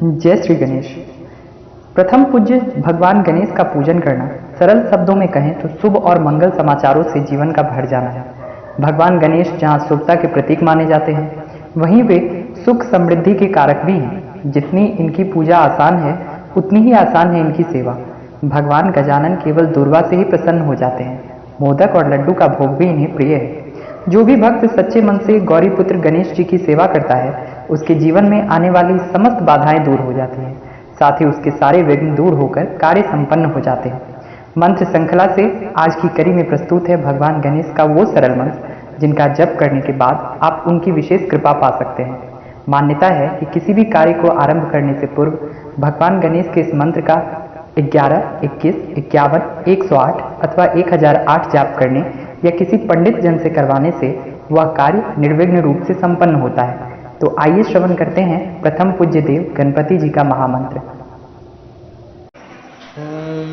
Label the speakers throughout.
Speaker 1: जय श्री गणेश। प्रथम पूज्य भगवान गणेश का पूजन करना, सरल शब्दों में कहें तो शुभ और मंगल समाचारों से जीवन का भर जाना है। भगवान गणेश जहाँ शुभता के प्रतीक माने जाते हैं, वहीं वे सुख समृद्धि के कारक भी हैं। जितनी इनकी पूजा आसान है, उतनी ही आसान है इनकी सेवा। भगवान गजानन केवल दुर्वा से ही प्रसन्न हो जाते हैं। मोदक और लड्डू का भोग भी इन्हें प्रिय है। जो भी भक्त सच्चे मन से गौरी पुत्र गणेश जी की सेवा करता है, उसके जीवन में आने वाली समस्त बाधाएं दूर हो जाती हैं। साथ ही उसके सारे विघ्न दूर होकर कार्य संपन्न हो जाते हैं। मंत्र श्रृंखला से आज की कड़ी में प्रस्तुत है भगवान गणेश का वो सरल मंत्र, जिनका जप करने के बाद आप उनकी विशेष कृपा पा सकते हैं। मान्यता है कि किसी भी कार्य को आरंभ करने से पूर्व भगवान गणेश के इस मंत्र का 11, 21, 51, 108 अथवा 1008 जाप करने या किसी पंडित जन से करवाने से वह कार्य निर्विघ्न रूप से संपन्न होता है। तो आइए श्रवण करते हैं प्रथम पूज्य देव गणपति जी का महामंत्र।
Speaker 2: ओम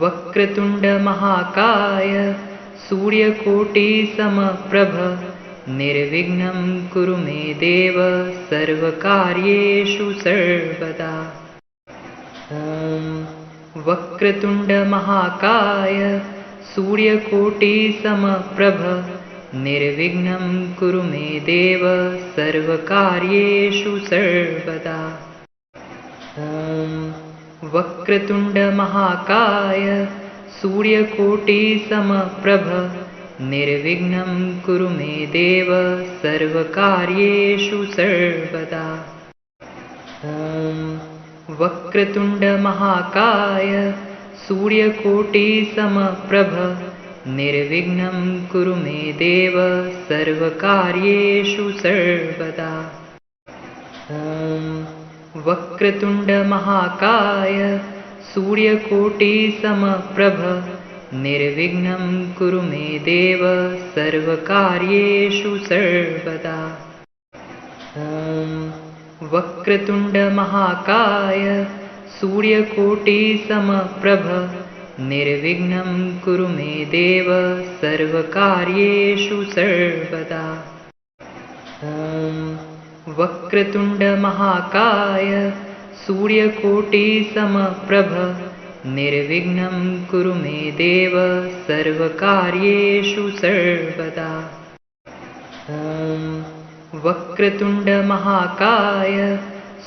Speaker 2: वक्रतुंड महाकाय सूर्यकोटि समप्रभ निर्विघ्नं कुरु मे देव सर्वकार्येषु सर्वदा। ओम वक्रतुंड महाकाय सूर्यकोटि समप्रभ निर्विघ्नं कुरु मे देव सर्वकार्येषु सर्वदा। ओम वक्रतुंड महाकाय सूर्यकोटि समप्रभ निर्विघ्नं कुरु मे देव सर्वकार्येषु सर्वदा। ओम वक्रतुंड महाकाय सूर्यकोटि समप्रभ निर्विघ्नं कुरु मे देव सर्वकार्येषु सर्वदा। ओम वक्रतुंड महाकाय सूर्यकोटि समप्रभ निर्विघ्नं कुरु मे देव सर्वकार्येषु सर्वदा। ओम वक्रतुंड महाकाय सूर्यकोटि समप्रभ निर्विघ्नं कुरु मे देव सर्वकार्येषु सर्वदा। ओम वक्रतुंड महाकाय सूर्यकोटि समप्रभ निर्विघ्नं कुरु मे देव सर्वकार्येषु सर्वदा। ओम वक्रतुंड महाकाय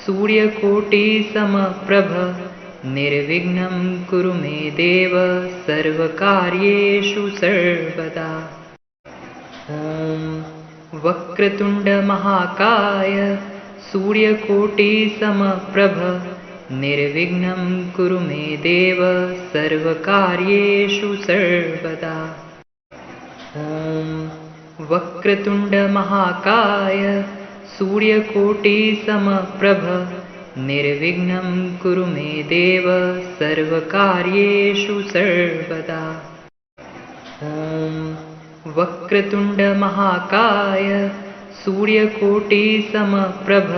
Speaker 2: सूर्यकोटि समप्रभ निर्विघ्नं कुरु मे देव सर्वकार्येषु सर्वदा। ओम वक्रतुंड महाकाय सूर्यकोटि समप्रभ निर्विघ्नं कुरु मे देव सर्वकार्येषु सर्वदा। ओम वक्रतुंड महाकाय सूर्यकोटि समप्रभ निर्विघ्नं कुरु मे देव सर्वकार्येषु सर्वदा। ओम वक्रतुंड महाकाय सूर्यकोटि समप्रभ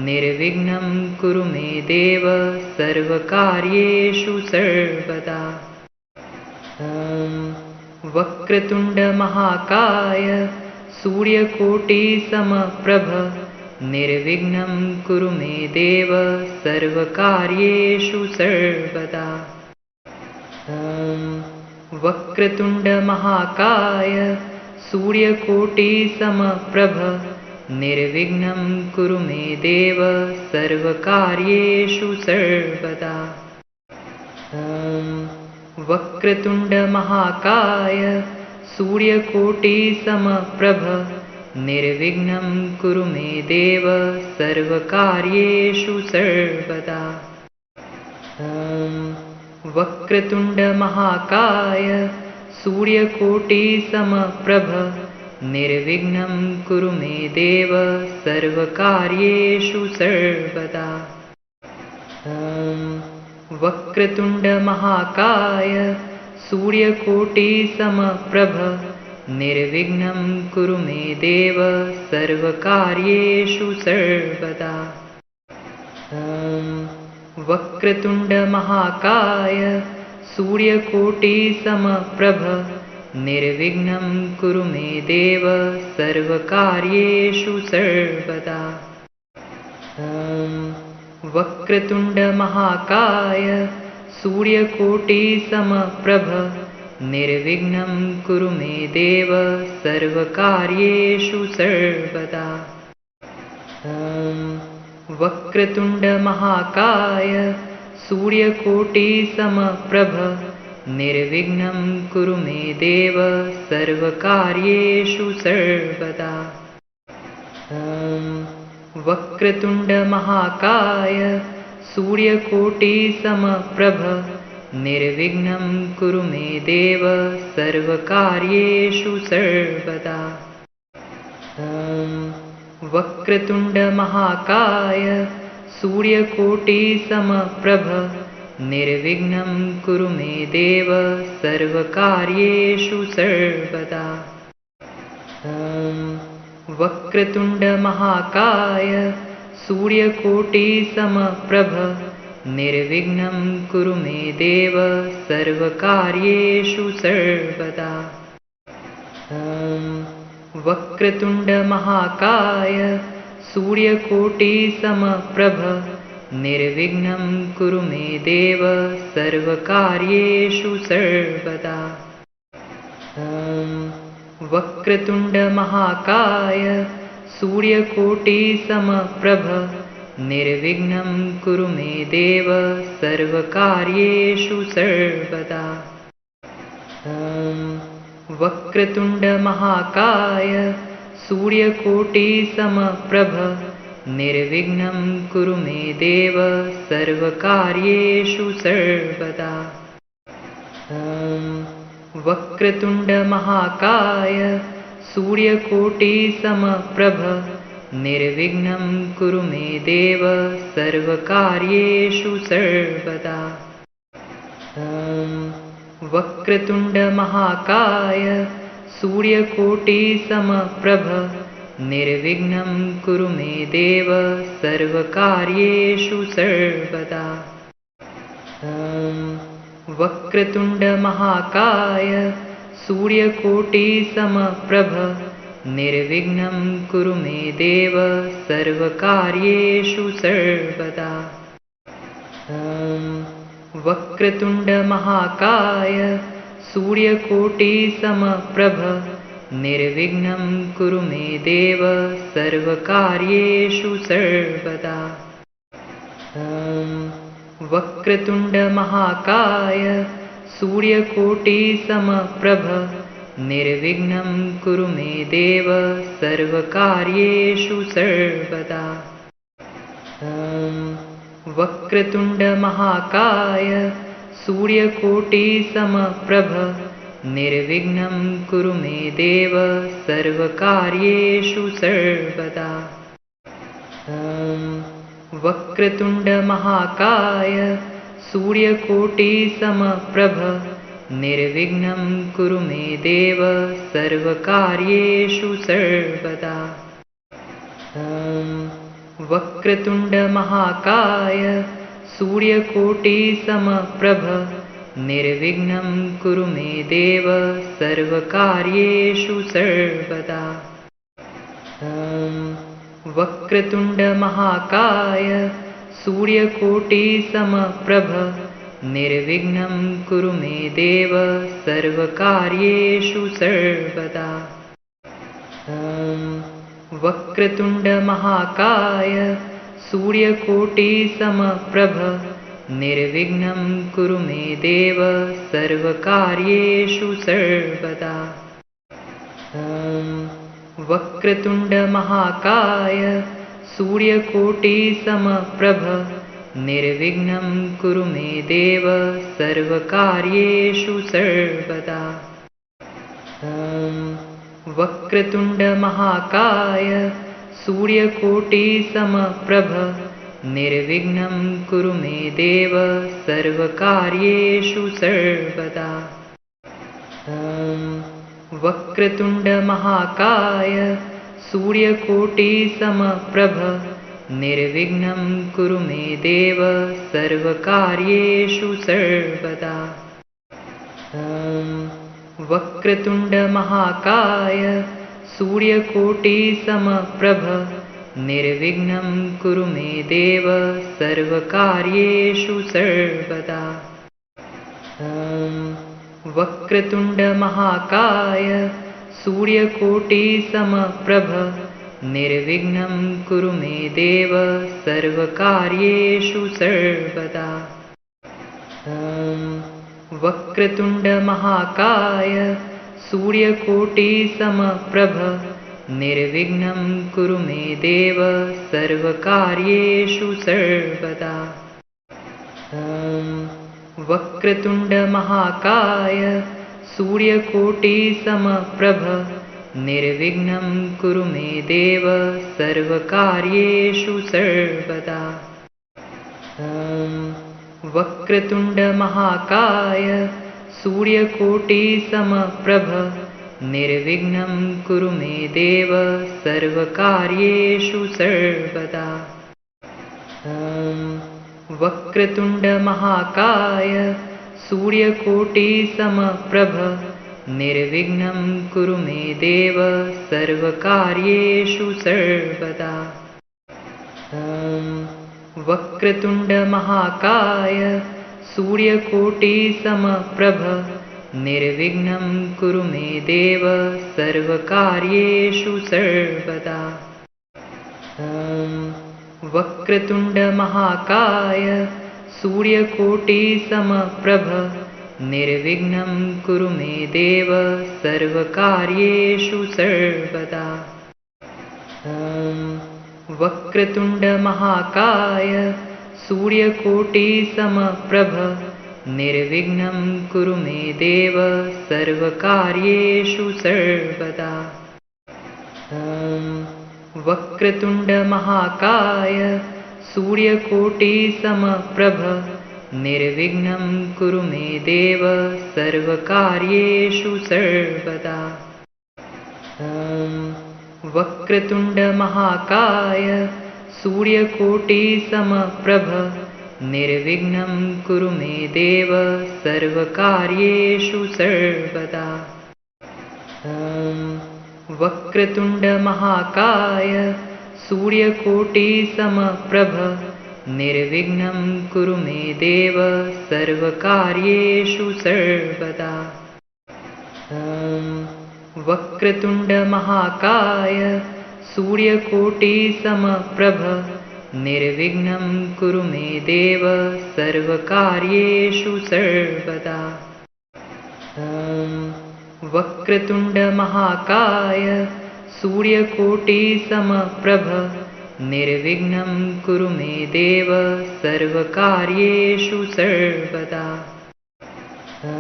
Speaker 2: निर्विघ्नं कुरु मे देव सर्वकार्येषु सर्वदा। ओम वक्रतुंड महाकाय सूर्यकोटि समप्रभ निर्विघ्नं कुरु मे देव सर्वकार्येषु सर्वदा। ओम वक्रतुंड महाकाय सूर्यकोटि समप्रभ निर्विघ्नं कुरु मे देव सर्वकार्येषु सर्वदा। ओम वक्रतुंड महाकाय सूर्यकोटि समप्रभ निर्विघ्नं कुरु मे देव सर्वकार्येषु सर्वदा। ओम वक्रतुंड महाकाय सूर्यकोटि समप्रभ निर्विघ्नं कुरु मे देव सर्वकार्येषु सर्वदा। ओम वक्रतुंड महाकाय सूर्यकोटि समप्रभ निर्विघ्नं कुरु मे देव सर्वकार्येषु सर्वदा। ओम वक्रतुंड महाकाय सूर्यकोटि समप्रभ निर्विघ्नं कुरु मे देव सर्वकार्येषु सर्वदा। ओम वक्रतुण्डमहाकाय सूर्यकोटिसमप्रभ निर्विघ्नं कुरु मे देव सर्वकार्येषु सर्वदा। ॐ वक्रतुण्डमहाकाय सूर्यकोटिसमप्रभ निर्विघ्नं कुरु मे देव सर्वकार्येषु सर्वदा। ॐ वक्रतुण्डमहाकाय सूर्यकोटिसमप्रभ निर्विघ्नं कुरु मे देव सर्वकार्येषु सर्वदा। ॐ वक्रतुण्डमहाकाय सूर्यकोटिसमप्रभ निर्विघ्नं कुरु मे देव सर्वकार्येषु सर्वदा। ॐ वक्रतुण्डमहाकाय सूर्यकोटिसमप्रभ निर्विघ्नं कुरु मे देव सर्वकार्येषु सर्वदा। ॐ वक्रतुण्डमहाकाय सूर्यकोटिसमप्रभ निर्विघ्नं कुरु मे देव सर्वकार्येषु सर्वदा। ॐ वक्रतुण्डमहाकाय सूर्यकोटिसमप्रभ निर्विघ्नं कुरु मे देव सर्वकार्येषु सर्वदा। ॐ वक्रतुण्डमहाकाय सूर्यकोटिसमप्रभ निर्विघ्नं कुरु मे देव सर्वकार्येषु सर्वदा। ॐ वक्रतुण्डमहाकाय सूर्यकोटिसमप्रभ निर्विघ्नं कुरु मे देव सर्वकार्येषु सर्वदा। ॐ वक्रतुण्डमहाकाय सूर्यकोटिसमप्रभ निर्विघ्नं कुरु मे देव सर्वकार्येषु सर्वदा। ॐ वक्रतुण्डमहाकाय सूर्यकोटिसमप्रभ निर्विघ्नं कुरु मे देव सर्वकार्येषु सर्वदा। ॐ वक्रतुण्डमहाकाय सूर्यकोटिसमप्रभ निर्विघ्नं कुरु मे देव सर्वकार्येषु सर्वदा। ॐ वक्रतुण्डमहाकाय सूर्यकोटिसमप्रभ निर्विघ्नं कुरु मे देव सर्वकार्येषु सर्वदा। ॐ वक्रतुण्डमहाकाय सूर्यकोटिसमप्रभ निर्विघ्नं कुरु मे देव सर्वकार्येषु सर्वदा। ॐ वक्रतुण्डमहाकाय सूर्यकोटिसमप्रभ निर्विघ्नं कुरु मे देव सर्वकार्येषु सर्वदा। ॐ वक्रतुण्डमहाकाय सूर्यकोटिसमप्रभ निर्विघ्नं कुरु मे देव सर्वकार्येषु सर्वदा। ॐ वक्रतुण्डमहाकाय सूर्यकोटिसमप्रभ निर्विघ्नं कुरु मे देव सर्वकार्येषु सर्वदा। ॐ वक्रतुण्डमहाकाय सूर्यकोटिसमप्रभ निर्विघ्नं कुरु मे देव सर्वकार्येषु सर्वदा। ॐ वक्रतुण्डमहाकाय सूर्यकोटिसमप्रभ निर्विघ्नं कुरु मे देव सर्वकार्येषु सर्वदा। ॐ वक्रतुण्डमहाकाय सूर्यकोटिसमप्रभ निर्विघ्नं कुरु मे देव सर्वकार्येषु सर्वदा। ॐ वक्रतुण्डमहाकाय सूर्यकोटिसमप्रभ निर्विघ्नं कुरु मे देव सर्वकार्येषु सर्वदा। ॐ वक्रतुण्डमहाकाय सूर्यकोटिसमप्रभ निर्विघ्नं कुरु मे देव सर्वकार्येषु सर्वदा। ॐ वक्रतुण्डमहाकाय सूर्यकोटिसमप्रभ निर्विघ्नं कुरु मे देव सर्वकार्येषु सर्वदा। ॐ वक्रतुण्डमहाकाय सूर्यकोटिसमप्रभ निर्विघ्नं कुरु मे देव सर्वकार्येषु सर्वदा। ॐ वक्रतुण्डमहाकाय सूर्यकोटिसमप्रभ निर्विघ्नं कुरु मे देव सर्वकार्येषु सर्वदा। ॐ वक्रतुण्डमहाकाय सूर्यकोटिसमप्रभ निर्विघ्नं कुरु मे देव सर्वकार्येषु सर्वदा। ॐ वक्रतुण्डमहाकाय सूर्यकोटिसमप्रभ निर्विघ्नं कुरु मे देव सर्वकार्येषु सर्वदा। ॐ वक्रतुण्डमहाकाय सूर्यकोटिसमप्रभ निर्विघ्नं कुरु मे देव सर्वकार्येषु सर्वदा। ॐ वक्रतुण्डमहाकाय सूर्यकोटिसमप्रभ निर्विघ्नं कुरु मे देव सर्वकार्येषु सर्वदा। ॐ वक्रतुण्डमहाकाय सूर्यकोटिसमप्रभ निर्विघ्नं कुरु मे देव सर्वकार्येषु सर्वदा। ॐ वक्रतुण्डमहाकाय सूर्यकोटिसमप्रभ निर्विघ्नं कुरु मे देव सर्वकार्येषु सर्वदा। ॐ वक्रतुण्डमहाकाय सूर्यकोटिसमप्रभ निर्विघ्नं कुरु मे देव सर्वकार्येषु सर्वदा। ॐ वक्रतुण्डमहाकाय सूर्यकोटिसमप्रभ निर्विघ्नं कुरु मे देव सर्वकार्येषु सर्वदा। ॐ वक्रतुण्डमहाकाय सूर्यकोटिसमप्रभ निर्विघ्नं कुरु मे देव सर्वकार्येषु सर्वदा। ॐ वक्रतुण्डमहाकाय सूर्यकोटिसमप्रभ निर्विघ्नं कुरु मे देव सर्वकार्येषु सर्वदा। ॐ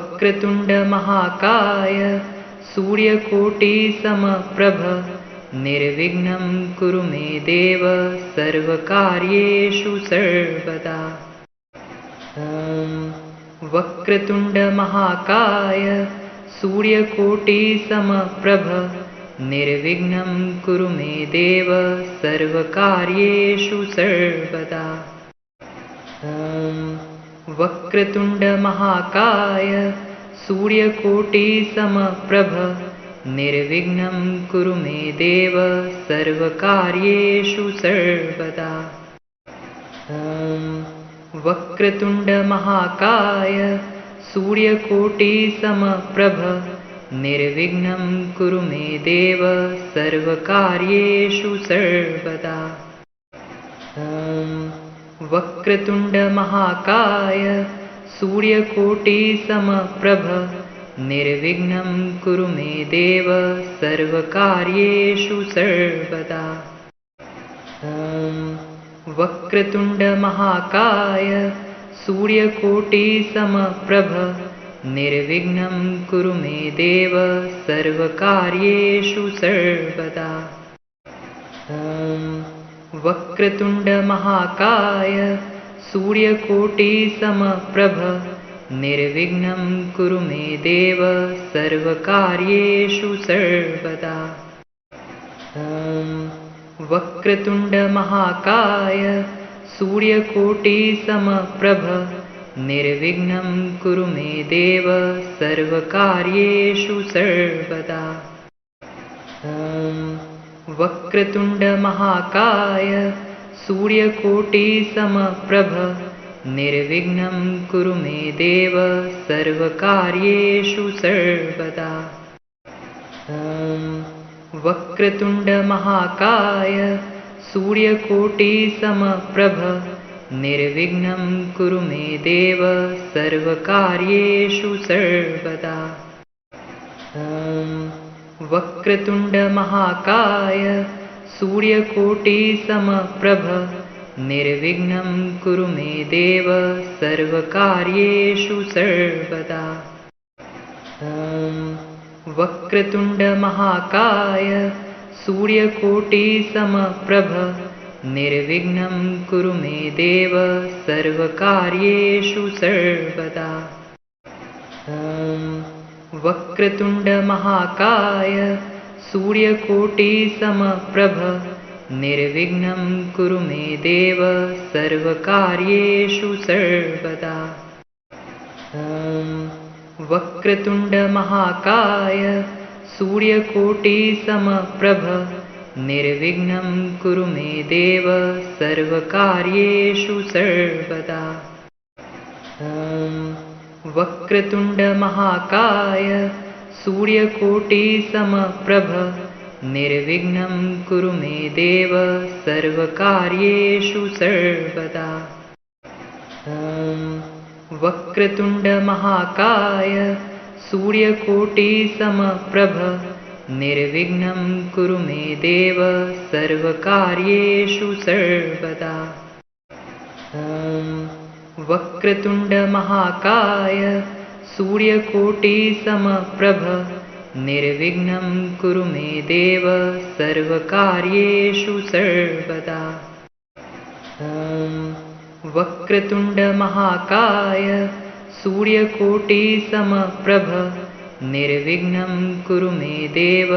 Speaker 2: वक्रतुण्डमहाकाय सूर्यकोटिसमप्रभ निर्विघ्नं कुरु मे देव सर्वकार्येषु सर्वदा। ॐ वक्रतुण्डमहाकाय सूर्यकोटिसमप्रभ निर्विघ्नं कुरु मे देव सर्वकार्येषु सर्वदा। ॐ वक्रतुण्डमहाकाय सूर्यकोटिसमप्रभ निर्विघ्नं कुरु मे देव सर्वकार्येषु सर्वदा। ॐ वक्रतुण्डमहाकाय सूर्यकोटिसमप्रभ निर्विघ्नं कुरु मे देव सर्वकार्येषु सर्वदा। ॐ वक्रतुण्डमहाकाय सूर्यकोटिसमप्रभ निर्विघ्नं कुरु मे देव सर्वकार्येषु सर्वदा। ॐ वक्रतुण्डमहाकाय सूर्यकोटिसमप्रभ निर्विघ्नं कुरु मे देव सर्वकार्येषु सर्वदा। ॐ वक्रतुण्डमहाकाय सूर्यकोटिसमप्रभ निर्विघ्नं कुरु मे देव सर्वकार्येषु सर्वदा। ॐ वक्रतुण्डमहाकाय सूर्यकोटिसमप्रभ निर्विघ्नं कुरु मे देव सर्वकार्येषु सर्वदा। ॐ वक्रतुण्डमहाकाय सूर्यकोटिसमप्रभ निर्विघ्नं कुरु मे देव सर्वकार्येषु सर्वदा। ॐ वक्रतुण्डमहाकाय सूर्यकोटिसमप्रभ निर्विघ्नं कुरु मे देव सर्वकार्येषु सर्वदा। ॐ वक्रतुण्डमहाकाय सूर्यकोटिसमप्रभ निर्विघ्नं कुरु मे देव सर्वकार्येषु सर्वदा। ॐ वक्रतुण्डमहाकाय सूर्यकोटिसमप्रभ निर्विघ्नं कुरु मे देव सर्वकार्येषु सर्वदा। ॐ वक्रतुण्डमहाकाय सूर्यकोटिसमप्रभ निर्विघ्नं कुरु मे देव सर्वकार्येषु सर्वदा। ॐ वक्रतुण्डमहाकाय सूर्यकोटिसमप्रभ निर्विघ्नं कुरु मे देव सर्वकार्येषु सर्वदा। ॐ वक्रतुण्डमहाकाय सूर्यकोटिसमप्रभ निर्विघ्नं कुरु मे देव सर्वकार्येषु सर्वदा। ॐ वक्रतुण्डमहाकाय सूर्यकोटिसमप्रभ निर्विघ्नं कुरु मे देव सर्वकार्येषु सर्वदा। ॐ वक्रतुण्डमहाकाय सूर्यकोटिसमप्रभ निर्विघ्नं कुरु मे देव सर्वकार्येषु सर्वदा। ॐ वक्रतुण्डमहाकाय सूर्यकोटिसमप्रभ निर्विघ्नं कुरु मे देव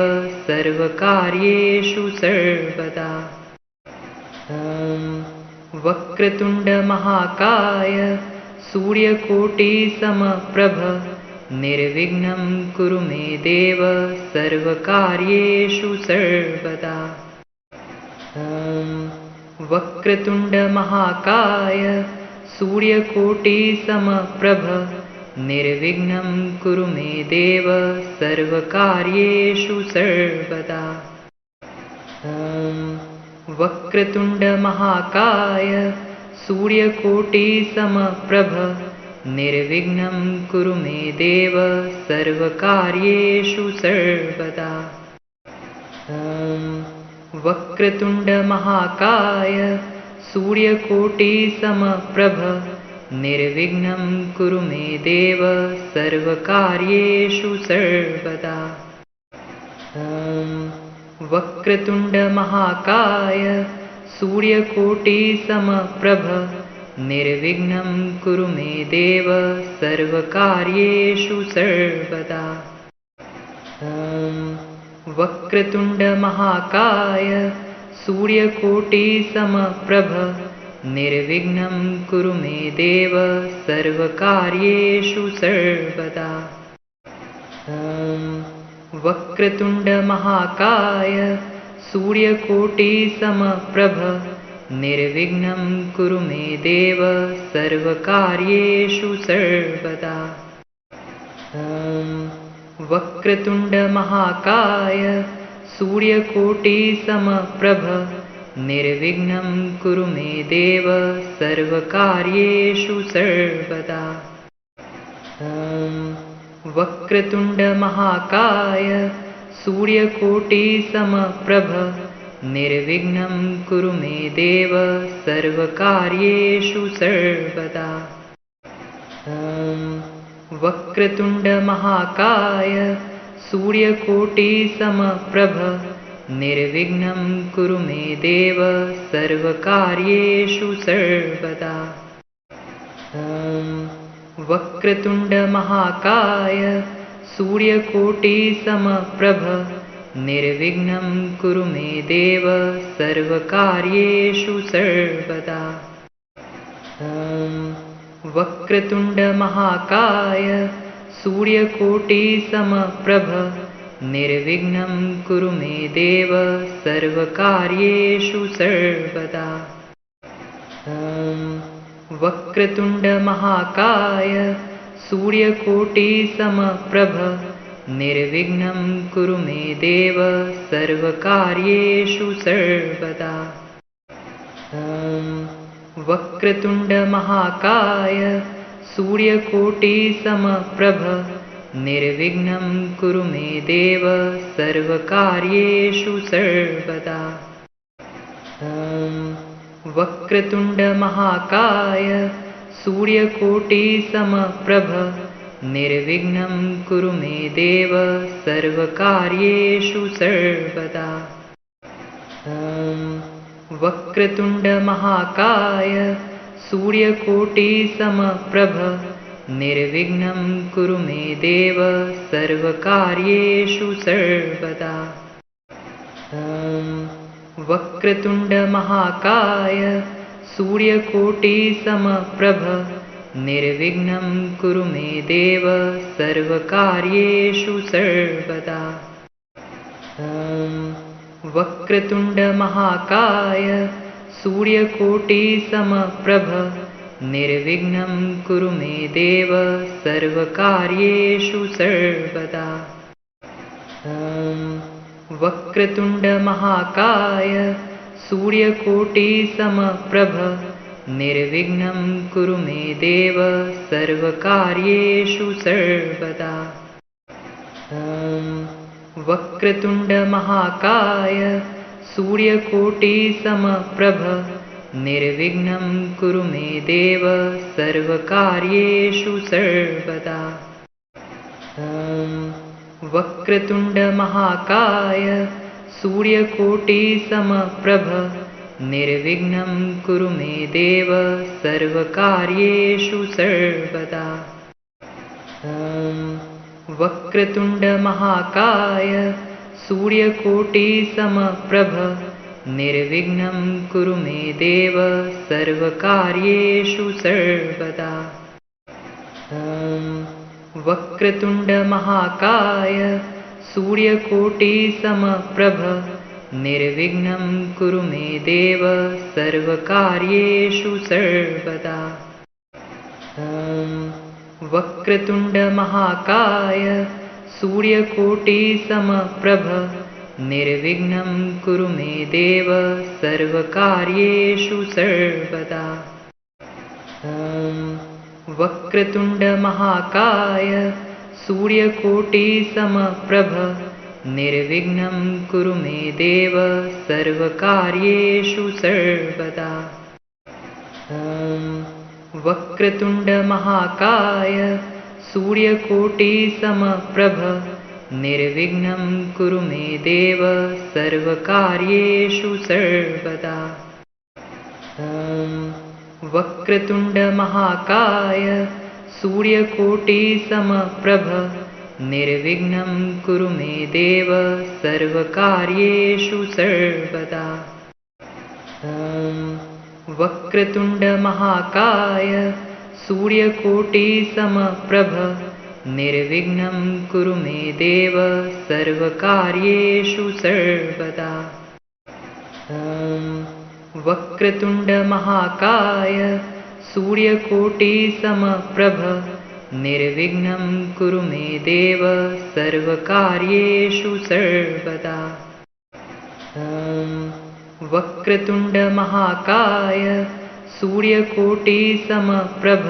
Speaker 2: सर्वकार्येषु सर्वदा। ॐ वक्रतुण्डमहाकाय सूर्यकोटिसमप्रभ निर्विघ्नं कुरु मे देव सर्वकार्येषु सर्वदा। ॐ वक्रतुण्डमहाकाय सूर्यकोटिसमप्रभ निर्विघ्नं कुरु मे देव सर्वकार्येषु सर्वदा। ॐ वक्रतुण्डमहाकाय सूर्यकोटिसमप्रभ निर्विघ्नं कुरु मे देव सर्वकार्येषु सर्वदा। ॐ वक्रतुण्डमहाकाय सूर्यकोटिसमप्रभ निर्विघ्नं कुरु मे देव सर्वकार्येषु सर्वदा। ॐ वक्रतुण्डमहाकाय सूर्यकोटिसमप्रभ निर्विघ्नं कुरु मे देव सर्वकार्येषु सर्वदा। ॐ वक्रतुण्डमहाकाय सूर्यकोटिसमप्रभ निर्विघ्नं कुरु मे देव सर्वकार्येषु सर्वदा। ॐ वक्रतुण्डमहाकाय सूर्यकोटिसमप्रभ निर्विघ्नं कुरु मे देव सर्वकार्येषु सर्वदा। ॐ वक्रतुण्डमहाकाय सूर्यकोटिसमप्रभ निर्विघ्नं कुरु मे देव सर्वकार्येषु सर्वदा। ॐ वक्रतुण्डमहाकाय सूर्यकोटिसमप्रभ निर्विघ्नं कुरु मे देव सर्वकार्येषु सर्वदा। ॐ वक्रतुण्डमहाकाय सूर्यकोटिसमप्रभ निर्विघ्नं कुरु मे देव सर्वकार्येषु सर्वदा। ॐ वक्रतुण्डमहाकाय सूर्यकोटिसमप्रभ निर्विघ्नं कुरु मे देव सर्वकार्येषु सर्वदा। ॐ वक्रतुण्डमहाकाय सूर्यकोटिसमप्रभ निर्विघ्नं कुरु मे देव सर्वकार्येषु सर्वदा। ॐ वक्रतुण्डमहाकाय सूर्यकोटिसमप्रभ निर्विघ्नं कुरु मे देव सर्वकार्येषु सर्वदा। ॐ वक्रतुण्डमहाकाय सूर्यकोटिसमप्रभ निर्विघ्नं कुरु मे देव सर्वकार्येषु सर्वदा। ॐ वक्रतुण्डमहाकाय सूर्यकोटिसमप्रभ निर्विघ्नं कुरु मे देव सर्वकार्येषु सर्वदा। ॐ वक्रतुण्डमहाकाय सूर्यकोटिसमप्रभ निर्विघ्नं कुरु मे देव सर्वकार्येषु सर्वदा। ॐ वक्रतुण्डमहाकाय सूर्यकोटिसमप्रभ निर्विघ्नं कुरु मे देव सर्वकार्येषु सर्वदा। ॐ वक्रतुण्डमहाकाय सूर्यकोटिसमप्रभ निर्विघ्नं कुरु मे देव सर्वकार्येषु सर्वदा। ॐ वक्रतुण्डमहाकाय सूर्यकोटिसमप्रभ निर्विघ्नं कुरु मे देव सर्वकार्येषु सर्वदा। ॐ वक्रतुण्डमहाकाय सूर्यकोटिसमप्रभ निर्विघ्नं कुरु मे देव सर्वकार्येषु सर्वदा। ॐ वक्रतुण्डमहाकाय सूर्यकोटिसमप्रभ निर्विघ्नं कुरु मे देव सर्वकार्येषु सर्वदा। ॐ वक्रतुण्डमहाकाय सूर्यकोटिसमप्रभ निर्विघ्नं कुरु मे देव सर्वकार्येषु सर्वदा। ॐ वक्रतुण्डमहाकाय सूर्यकोटिसमप्रभ निर्विघ्नं कुरु मे देव सर्वकार्येषु सर्वदा। ॐ वक्रतुण्डमहाकाय सूर्यकोटिसमप्रभ निर्विघ्नं कुरु मे देव सर्वकार्येषु सर्वदा। ॐ वक्रतुण्डमहाकाय सूर्यकोटिसमप्रभ निर्विघ्नं कुरु मे देव सर्वकार्येषु सर्वदा। ॐ वक्रतुण्डमहाकाय सूर्यकोटिसमप्रभ निर्विघ्नं कुरु मे देव सर्वकार्येषु सर्वदा। ॐ वक्रतुण्डमहाकाय सूर्यकोटिसमप्रभ निर्विघ्नं कुरु मे देव सर्वकार्येषु सर्वदा। ॐ वक्रतुण्डमहाकाय सूर्यकोटिसमप्रभ निर्विघ्नं कुरु मे देव सर्वकार्येषु सर्वदा। ॐ वक्रतुण्डमहाकाय सूर्यकोटिसमप्रभ निर्विघ्नं कुरु मे देव सर्वकार्येषु सर्वदा। ॐ वक्रतुण्डमहाकाय सूर्यकोटिसमप्रभ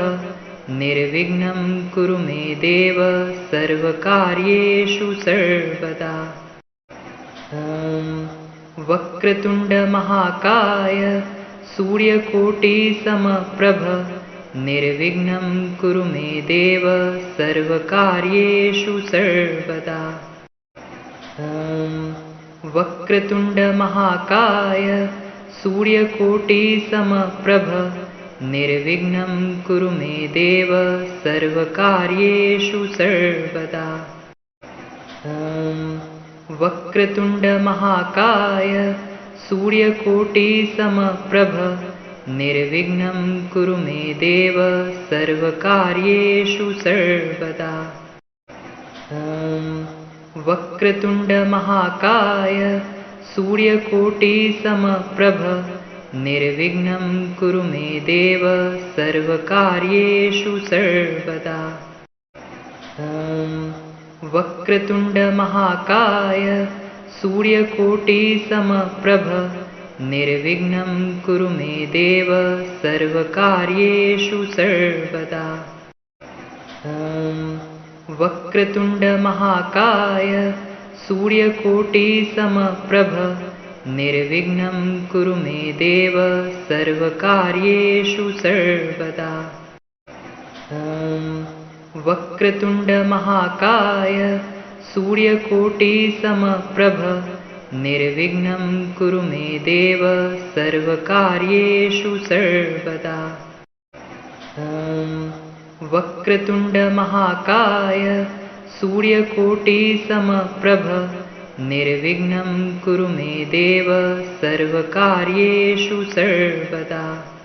Speaker 2: निर्विघ्नं कुरु मे देव सर्वकार्येषु सर्वदा। ॐ वक्रतुण्डमहाकाय सूर्यकोटिसमप्रभ निर्विघ्नं कुरु मे देव सर्वकार्येषु सर्वदा। ॐ वक्रतुण्डमहाकाय सूर्यकोटिसमप्रभ निर्विघ्नं कुरु मे देव सर्वकार्येषु सर्वदा। ॐ वक्रतुण्डमहाकाय सूर्यकोटिसमप्रभ निर्विघ्नं कुरु मे देव सर्वकार्येषु सर्वदा। ॐ वक्रतुण्डमहाकाय सूर्यकोटिसमप्रभ निर्विघ्नं कुरु मे देव सर्वकार्येषु सर्वदा। ॐ वक्रतुण्डमहाकाय सूर्यकोटिसमप्रभ निर्विघ्नं कुरु मे देव सर्वकार्येषु सर्वदा। ॐ वक्रतुण्डमहाकाय सूर्यकोटिसमप्रभ निर्विघ्नं कुरु मे देव सर्वकार्येषु सर्वदा। ॐ वक्रतुण्डमहाकाय सूर्यकोटिसमप्रभ निर्विघ्नं कुरु मे देव सर्वकार्येषु सर्वदा। ॐ वक्रतुण्डमहाकाय सूर्यकोटिसमप्रभ निर्विघ्नं कुरु मे देव सर्वकार्येषु सर्वदा।